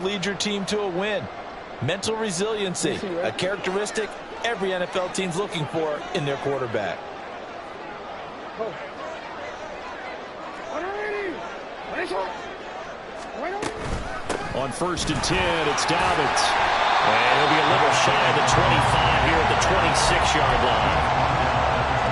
lead your team to a win. Mental resiliency, a characteristic every NFL team's looking for in their quarterback. On 1st and 10, it's Dobbins. And he'll be a little shy of the 25 here at the 26-yard line.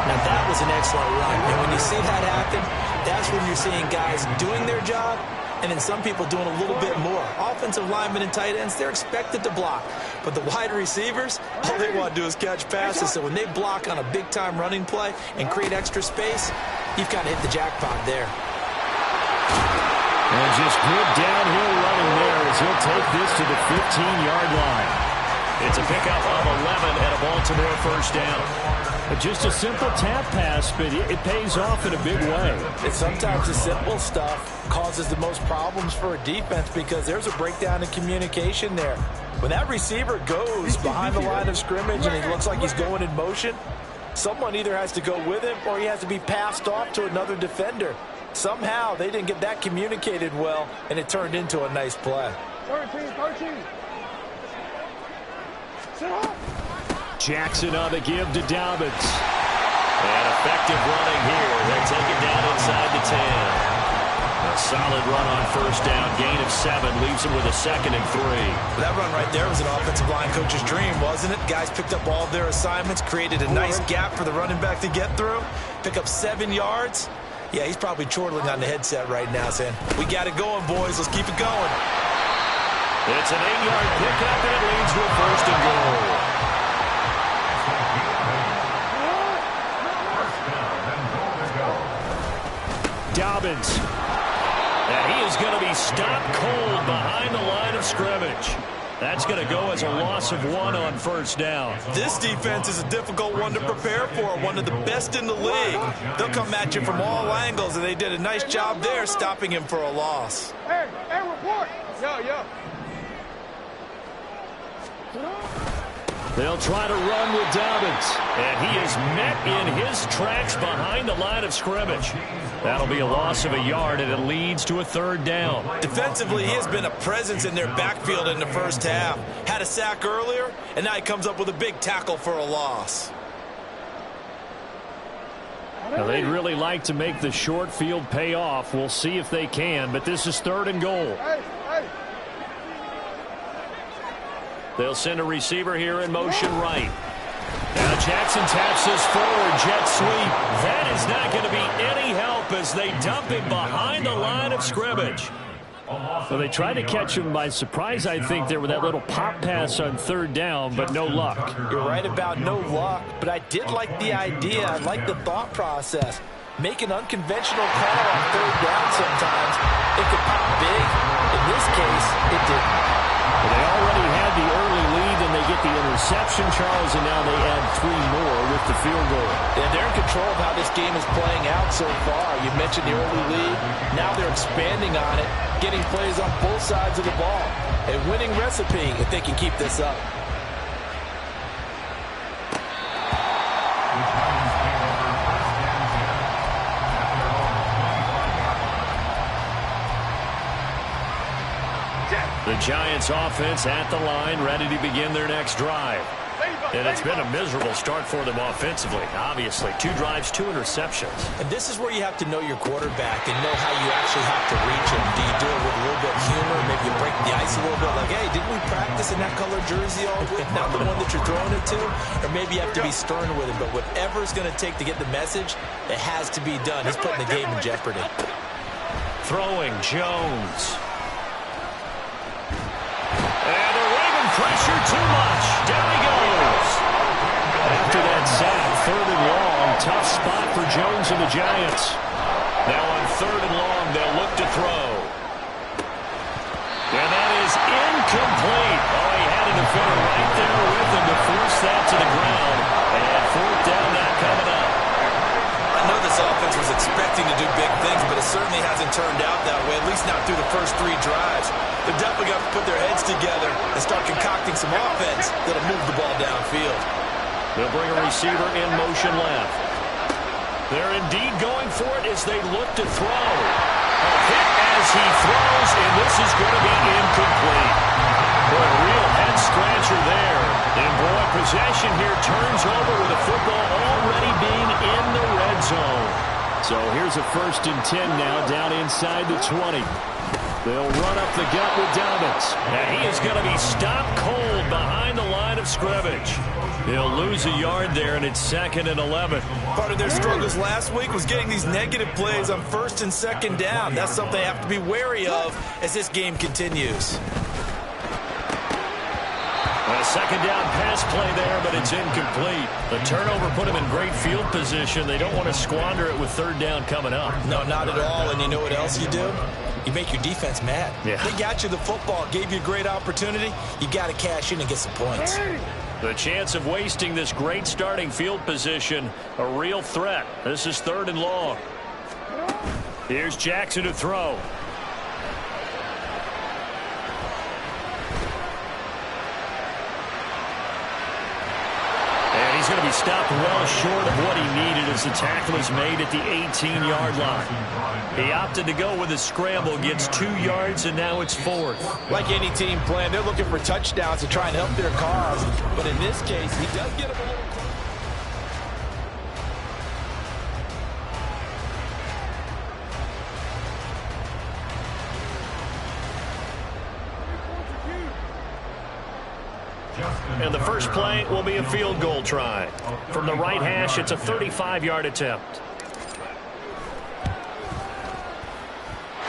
Now that was an excellent run. And when you see that happen, that's when you're seeing guys doing their job and then some people doing a little bit more. Offensive linemen and tight ends, they're expected to block. But the wide receivers, all they want to do is catch passes. So when they block on a big-time running play and create extra space, you've kind of hit the jackpot there. And just good downhill running there as he'll take this to the 15-yard line. It's a pickup of 11 and a Baltimore first down. Just a simple tap pass, but it pays off in a big way. And sometimes the simple stuff causes the most problems for a defense because there's a breakdown in communication there. When that receiver goes behind the line of scrimmage and he looks like he's going in motion, someone either has to go with him or he has to be passed off to another defender. Somehow they didn't get that communicated well, and it turned into a nice play. 13. Jackson on the give to Dobbins. And effective running here. They'll take it down inside the 10. A solid run on first down. Gain of 7 leaves him with a 2nd and 3. That run right there was an offensive line coach's dream, wasn't it? Guys picked up all of their assignments, created a nice gap for the running back to get through, pick up 7 yards. Yeah, he's probably chortling on the headset right now saying, we got it going, boys. Let's keep it going. It's an 8-yard pickup, and it leads to a 1st and goal. Dobbins. And he is going to be stopped cold behind the line of scrimmage. That's going to go as a loss of 1 on first down. This defense is a difficult one to prepare for, one of the best in the league. They'll come at you from all angles, and they did a nice job there stopping him for a loss. Hey, report. Yo. They'll try to run with Dobbins, and he is met in his tracks behind the line of scrimmage. That'll be a loss of 1 yard, and it leads to a 3rd down. Defensively, he has been a presence in their backfield in the first half. Had a sack earlier, and now he comes up with a big tackle for a loss. Now, they'd really like to make the short field pay off. We'll see if they can, but this is 3rd and goal. Hey. They'll send a receiver here in motion right. Now Jackson taps this forward, jet sweep. That is not going to be any help as they dump him behind the line of scrimmage. Well, they tried to catch him by surprise, I think, there with that little pop pass on 3rd down, but no luck. You're right about no luck, but I did like the idea. I like the thought process. Make an unconventional call on 3rd down sometimes. It could pop big. In this case, it didn't. Well, they already had the early lead, and they get the interception, Charles, and now they add 3 more with the field goal. Yeah, they're in control of how this game is playing out so far. You mentioned the early lead. Now they're expanding on it, getting plays on both sides of the ball. A winning recipe if they can keep this up. The Giants offense at the line, ready to begin their next drive. And it's been a miserable start for them offensively, obviously. 2 drives, 2 interceptions. And this is where you have to know your quarterback and know how you actually have to reach him. Do you do it with a little bit of humor? Maybe you break the ice a little bit, like, hey, didn't we practice in that color jersey all week? Not the one that you're throwing it to? Or maybe you have to be stern with it. But whatever it's going to take to get the message, it has to be done. He's putting the game in jeopardy. Throwing Jones. And they're waving pressure too much. Down he goes. After that sack, 3rd and long. Tough spot for Jones and the Giants. Now on 3rd and long, they'll look to throw. And that is incomplete. Oh, he had a defender right there with him to force that to the ground. And 4th down now coming up. I know this offense was expecting to do big things, but it certainly hasn't turned out that way, at least not through the first 3 drives. They're definitely got to put their heads together and start concocting some offense that'll move the ball downfield. They'll bring a receiver in motion left. They're indeed going for it as they look to throw. A hit as he throws, and this is going to be incomplete. Boy, a real head-scratcher there. And boy, possession here turns over with the football already being in the red zone. So here's a 1st and 10 now, down inside the 20. They'll run up the gut with Dobbins. And he is going to be stopped cold behind the line of scrimmage. He'll lose a yard there, and it's 2nd and 11. Part of their struggles last week was getting these negative plays on 1st and 2nd down. That's something they have to be wary of as this game continues. A 2nd down pass play there, but it's incomplete. The turnover put him in great field position. They don't want to squander it with 3rd down coming up. No, not at all. And you know what else you do? You make your defense mad. Yeah. They got you the football, gave you a great opportunity. You got to cash in and get some points. The chance of wasting this great starting field position, a real threat. This is 3rd and long. Here's Jackson to throw. And he's going to be stopped well short of what he needed as the tackle is made at the 18-yard line. He opted to go with a scramble, gets 2 yards, and now it's 4th. Like any team plan, they're looking for touchdowns to try and help their cause. But in this case, he does get him a little close. And the first play will be a field goal try. From the right hash, it's a 35-yard attempt.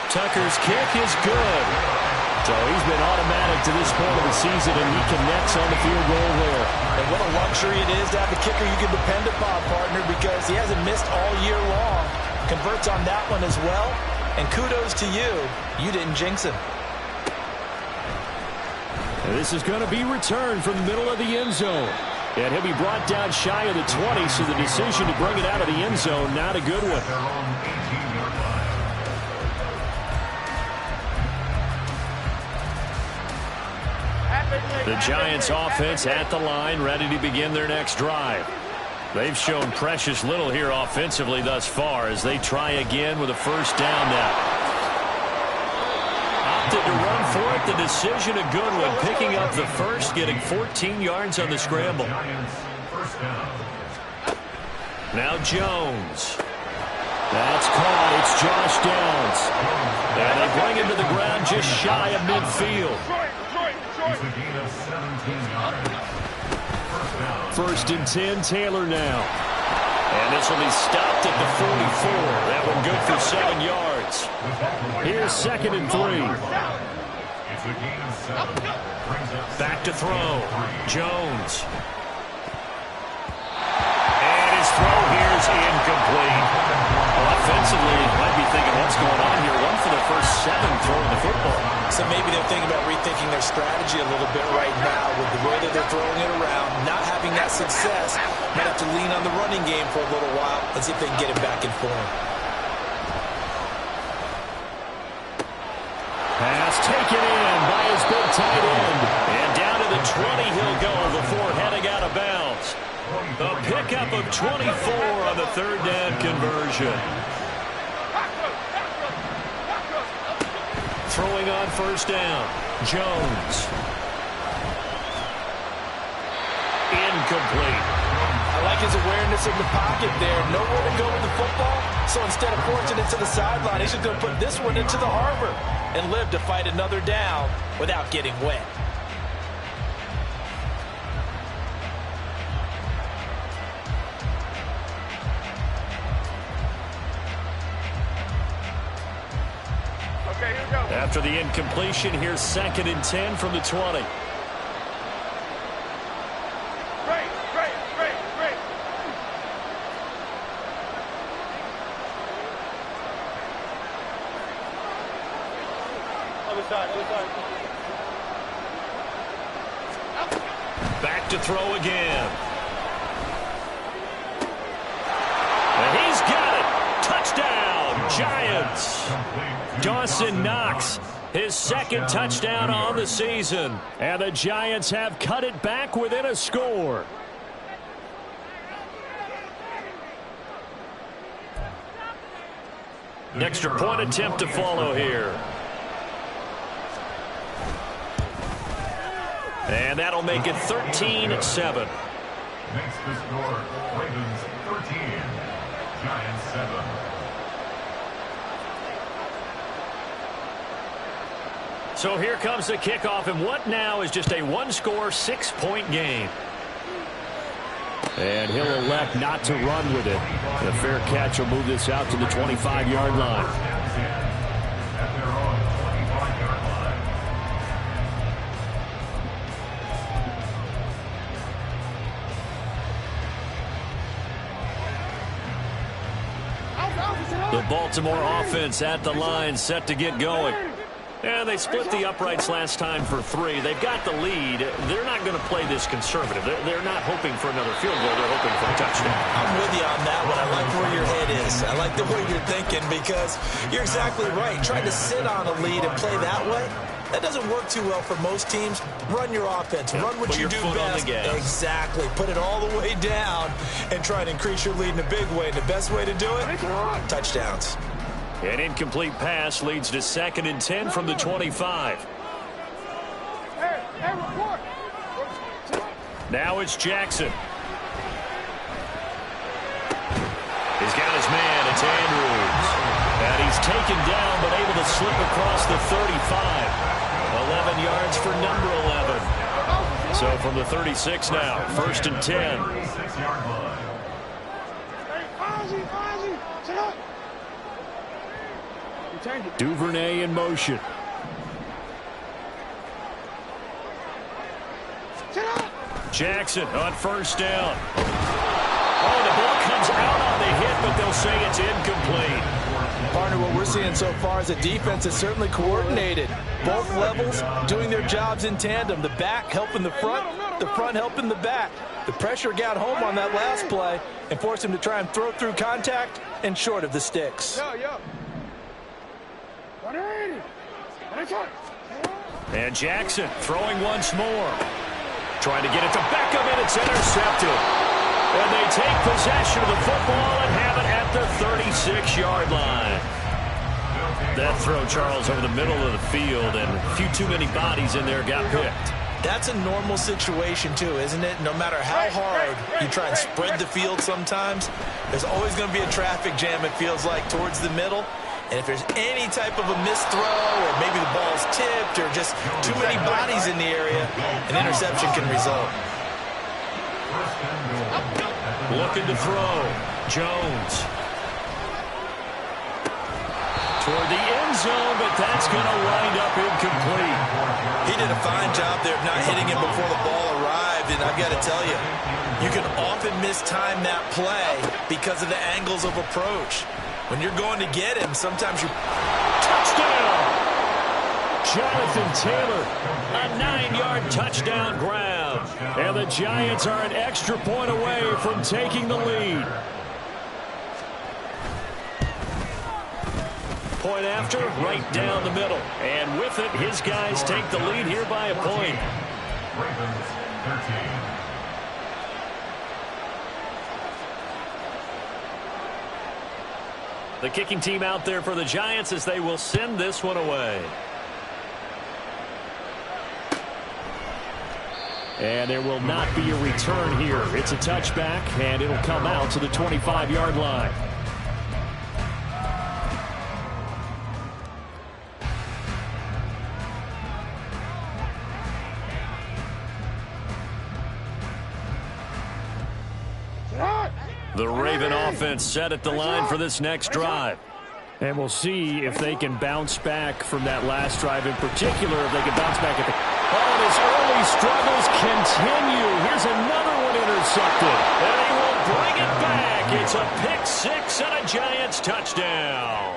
Tucker's kick is good. So he's been automatic to this point of the season, and he connects on the field goal there. And what a luxury it is to have a kicker you can depend upon, partner, because he hasn't missed all year long. Converts on that one as well. And kudos to you. You didn't jinx him. And this is going to be returned from the middle of the end zone. And he'll be brought down shy of the 20, so the decision to bring it out of the end zone, not a good one. The Giants offense at the line, ready to begin their next drive. They've shown precious little here offensively thus far as they try again with a 1st down now. Opted to run for it. The decision a good one, picking up the 1st, getting 14 yards on the scramble. Now Jones. That's caught. It's Josh Downs. And they bring him to the ground just shy of midfield. 1st and 10, Taylor now. And this will be stopped at the 44. That one good for 7 yards. Here's 2nd and 3. Back to throw. Jones. And his throw here is incomplete. Well, offensively, you might be thinking, what's going on here? One for the first 7 throwing the football. So maybe they're thinking about rethinking their strategy a little bit right now with the way that they're throwing it around, not having that success. Might have to lean on the running game for a little while and see if they can get it back in form. Pass taken in by his big tight end. And down to the 20 he'll go before heading out of bounds. A pickup of 24 on the 3rd down conversion. Throwing on 1st down. Jones. Incomplete. I like his awareness in the pocket there. Nowhere to go with the football. So instead of forcing it to the sideline, he's just going to put this one into the harbor and live to fight another down without getting wet. Okay, here we go. After the incompletion, here's 2nd and 10 from the 20. Great. Other side. Back to throw again. And he's got it. Touchdown, Giants. Dawson Knox, his 2nd touchdown on the season. And the Giants have cut it back within a score. An extra point attempt to follow here. And that'll make it 13-7. Makes the score Ravens 13, Giants 7. So here comes the kickoff, and what now is just a one-score, 6-point game. And he'll elect not to run with it. The fair catch will move this out to the 25-yard line. At their own 25-yard line. The Baltimore offense at the line, set to get going. And they split the uprights last time for 3. They've got the lead. They're not going to play this conservative. They're not hoping for another field goal. They're hoping for a touchdown. I'm with you on that one. I like where your head is. I like the way you're thinking because you're exactly right. Trying to sit on a lead and play that way, that doesn't work too well for most teams. Run your offense. Run what you do best. Exactly. Put it all the way down and try to increase your lead in a big way. And the best way to do it, touchdowns. An incomplete pass leads to 2nd and 10 from the 25. Now it's Jackson. He's got his man. It's Andrews. And he's taken down but able to slip across the 35. 11 yards for number 11. So from the 36 now, 1st and 10. 36-yard line. Duvernay in motion. Jackson on 1st down. Oh, the ball comes out on the hit, but they'll say it's incomplete. Partner, what we're seeing so far is a defense is certainly coordinated. Both levels doing their jobs in tandem. The back helping the front helping the back. The pressure got home on that last play and forced him to try and throw through contact and short of the sticks. And Jackson throwing once more. Trying to get it to Beckham, and it's intercepted. And they take possession of the football and have it at the 36-yard line. That throw, Charles, over the middle of the field, and a few too many bodies in there got picked. That's a normal situation, too, isn't it? No matter how hard you try and spread the field sometimes, there's always going to be a traffic jam, it feels like, towards the middle. And if there's any type of a missed throw or maybe the ball's tipped or just too many bodies in the area, an interception can result. Looking to throw. Jones. Toward the end zone, but that's going to wind up incomplete. He did a fine job there of not hitting him before the ball arrived, and I've got to tell you, you can often mistime that play because of the angles of approach. When you're going to get him, sometimes you... Touchdown! Jonathan Taylor, a 9-yard touchdown grab. And the Giants are an extra point away from taking the lead. Point after, right down the middle. And with it, his guys take the lead here by a point. Ravens 13. The kicking team out there for the Giants as they will send this one away. And there will not be a return here. It's a touchback, and it'll come out to the 25-yard line. The Raven offense set at the line for this next drive. And we'll see if they can bounce back from that last drive in particular, if they can bounce back at the... Oh, and his early struggles continue. Here's another one intercepted. And he will bring it back. It's a pick-6 and a Giants touchdown.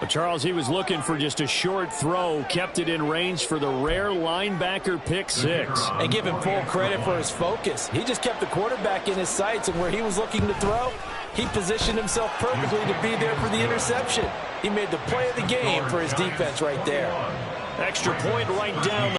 But Charles, he was looking for just a short throw, kept it in range for the rare linebacker pick-6. And give him full credit for his focus. He just kept the quarterback in his sights, and where he was looking to throw, he positioned himself perfectly to be there for the interception. He made the play of the game for his defense right there. Extra point right down the